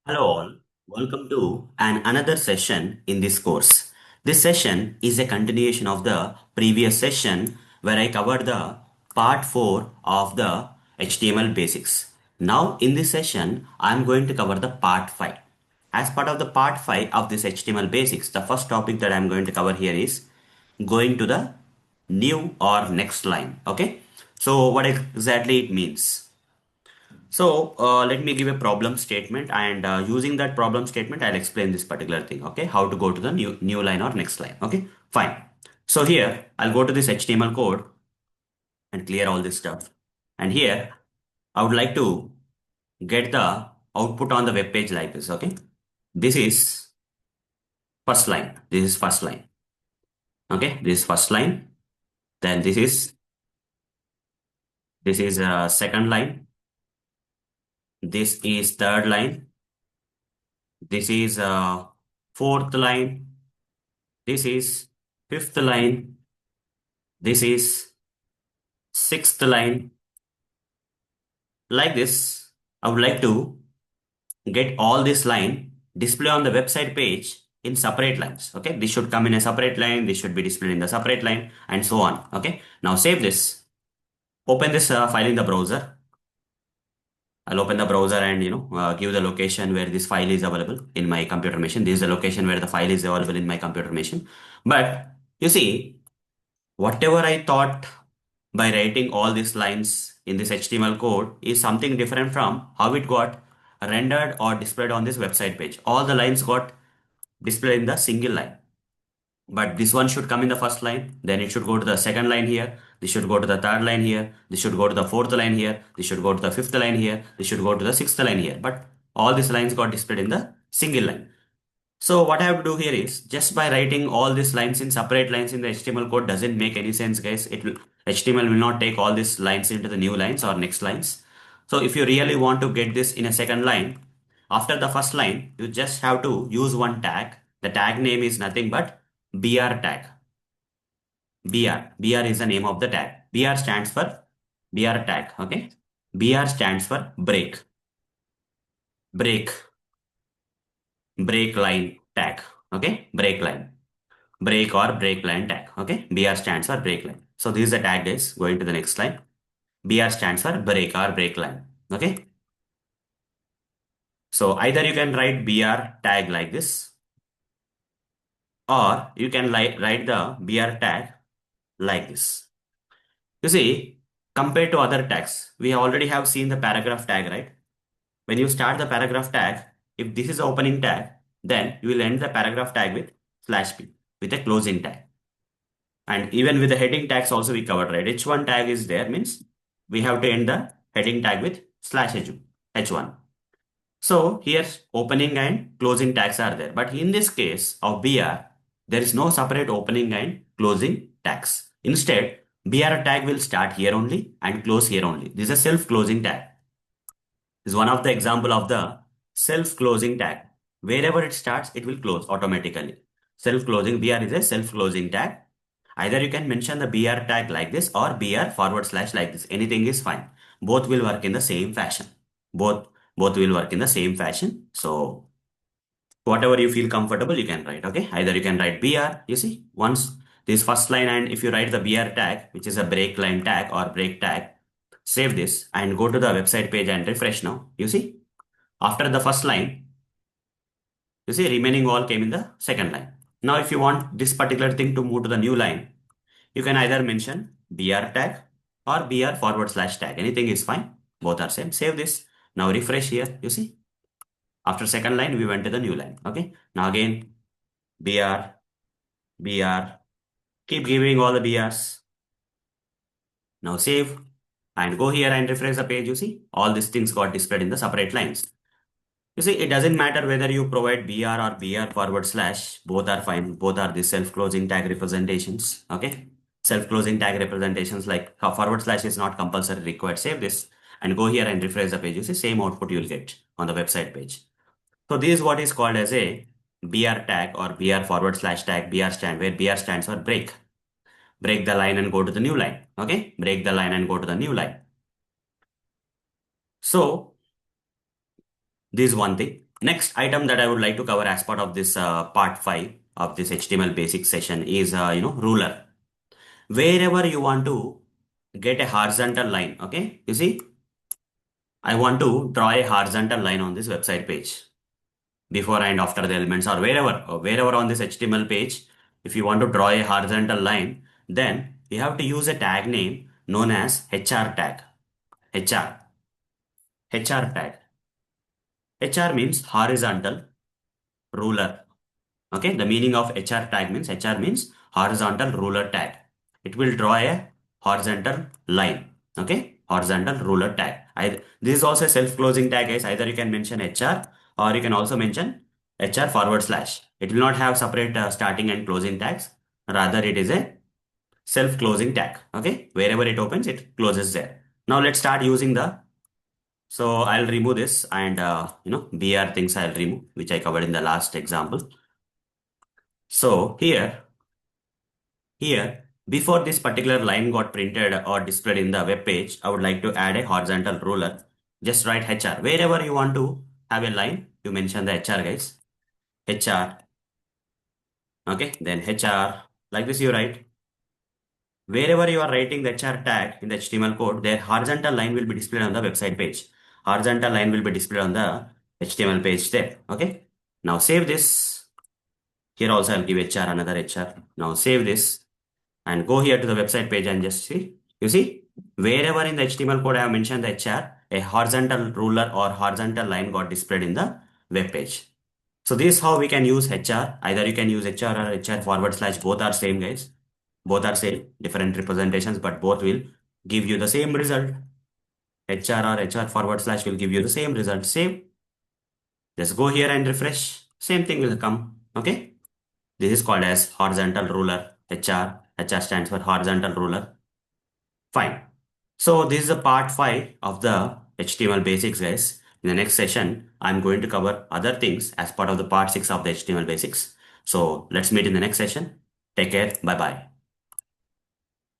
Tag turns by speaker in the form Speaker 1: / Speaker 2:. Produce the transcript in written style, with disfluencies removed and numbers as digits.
Speaker 1: Hello all, welcome to another session in this course. This session is a continuation of the previous session where I covered the part 4 of the HTML basics. Now in this session, I am going to cover the part 5. As part of the part 5 of this HTML basics, the first topic that I am going to cover here is going to the new or next line. Okay, so what exactly it means? Let me give a problem statement and using that problem statement, I'll explain this particular thing. Okay, how to go to the new line or next line. Okay, fine. So here I'll go to this HTML code and clear all this stuff. And here I would like to get the output on the web page like this. Okay, this is first line. This is first line. Okay, this is first line. Then this is second line. This is third line. This is fourth line. This is fifth line. This is sixth line. Like this, I would like to get all this line display on the website page in separate lines. Okay, this should come in a separate line. This should be displayed in the separate line and so on. Okay, now save this. Open this file in the browser. I'll open the browser and give the location where this file is available in my computer machine. This is the location where the file is available in my computer machine. But you see, whatever I thought by writing all these lines in this HTML code is something different from how it got rendered or displayed on this website page. All the lines got displayed in the single line. But this one should come in the first line, then it should go to the second line here, this should go to the third line here, this should go to the fourth line here, this should go to the fifth line here, this should go to the sixth line here. But all these lines got displayed in the single line. So what I have to do here is just by writing all these lines in separate lines in the HTML code doesn't make any sense, guys. HTML will not take all these lines into the new lines or next lines. So if you really want to get this in a second line, after the first line, you just have to use one tag. The tag name is nothing but BR tag. BR is the name of the tag. BR stands for BR tag. Okay. BR stands for break. Break line tag. Okay. Break or break line tag. Okay. BR stands for break line. So this is the tag, guys. Going to the next line. BR stands for break or break line. Okay. So either you can write BR tag like this, or you can write the BR tag like this. You see, compared to other tags, we already have seen the paragraph tag, right? When you start the paragraph tag, if this is the opening tag, then you will end the paragraph tag with /p with a closing tag. And even with the heading tags also we covered, right? H1 tag is there, means we have to end the heading tag with /h1. So here opening and closing tags are there. But in this case of BR, there is no separate opening and closing tags. Instead, BR tag will start here only and close here only. This is a self-closing tag. This is one of the example of the self-closing tag. Wherever it starts, it will close automatically. Self-closing BR is a self-closing tag. Either you can mention the BR tag like this or BR / like this. Anything is fine. Both will work in the same fashion. Both will work in the same fashion. So whatever you feel comfortable, you can write. Okay. Either you can write BR. You see, once this first line, and if you write the BR tag, which is a break line tag or break tag, save this and go to the website page and refresh now. You see, after the first line, you see remaining all came in the second line. Now, if you want this particular thing to move to the new line, you can either mention BR tag or BR / tag. Anything is fine. Both are same. Save this. Now refresh here. You see, after second line, we went to the new line. Okay. Now again, BR, BR. Keep giving all the BRs. Now save and go here and refresh the page. You see, all these things got displayed in the separate lines. You see, it doesn't matter whether you provide BR or BR /, both are fine. Both are the self-closing tag representations. Okay. Self-closing tag representations like / is not compulsory required. Save this and go here and refresh the page. You see, same output you'll get on the website page. So this is what is called as a BR tag or BR / tag, where BR stands for break. Break the line and go to the new line. Okay. Break the line and go to the new line. So this is one thing. Next item that I would like to cover as part of this part 5 of this HTML basic session is ruler. Wherever you want to get a horizontal line, okay? You see, I want to draw a horizontal line on this website page before and after the elements or wherever on this HTML page. If you want to draw a horizontal line, then you have to use a tag name known as HR tag. HR. HR tag. HR means horizontal ruler. Okay, the meaning of HR means horizontal ruler tag. It will draw a horizontal line. Okay, horizontal ruler tag. This is also a self-closing tag, guys. Either you can mention HR or you can also mention HR forward slash. It will not have separate starting and closing tags. Rather, it is a self-closing tag. Okay, wherever it opens, it closes there. Now let's start using the. So I'll remove this and BR things I'll remove, which I covered in the last example. So here, before this particular line got printed or displayed in the web page, I would like to add a horizontal ruler. Just write HR. Wherever you want to have a line, you mention the HR, guys. HR. Okay, then HR. Like this, you write. Wherever you are writing the HR tag in the HTML code, their horizontal line will be displayed on the website page. Horizontal line will be displayed on the HTML page there. Okay. Now save this. Here also I'll give HR, another HR. Now save this and go here to the website page and just see. You see, wherever in the HTML code I have mentioned the HR, a horizontal ruler or horizontal line got displayed in the web page. So this is how we can use HR. Either you can use HR or HR forward slash. Both are same, guys. Both are same, different representations, but both will give you the same result. HR or HR forward slash will give you the same result. Same. Just go here and refresh. Same thing will come. Okay. This is called as horizontal ruler. HR. HR stands for horizontal ruler. Fine. So this is the part 5 of the HTML basics, guys. In the next session, I'm going to cover other things as part of the part 6 of the HTML basics. So let's meet in the next session. Take care. Bye bye.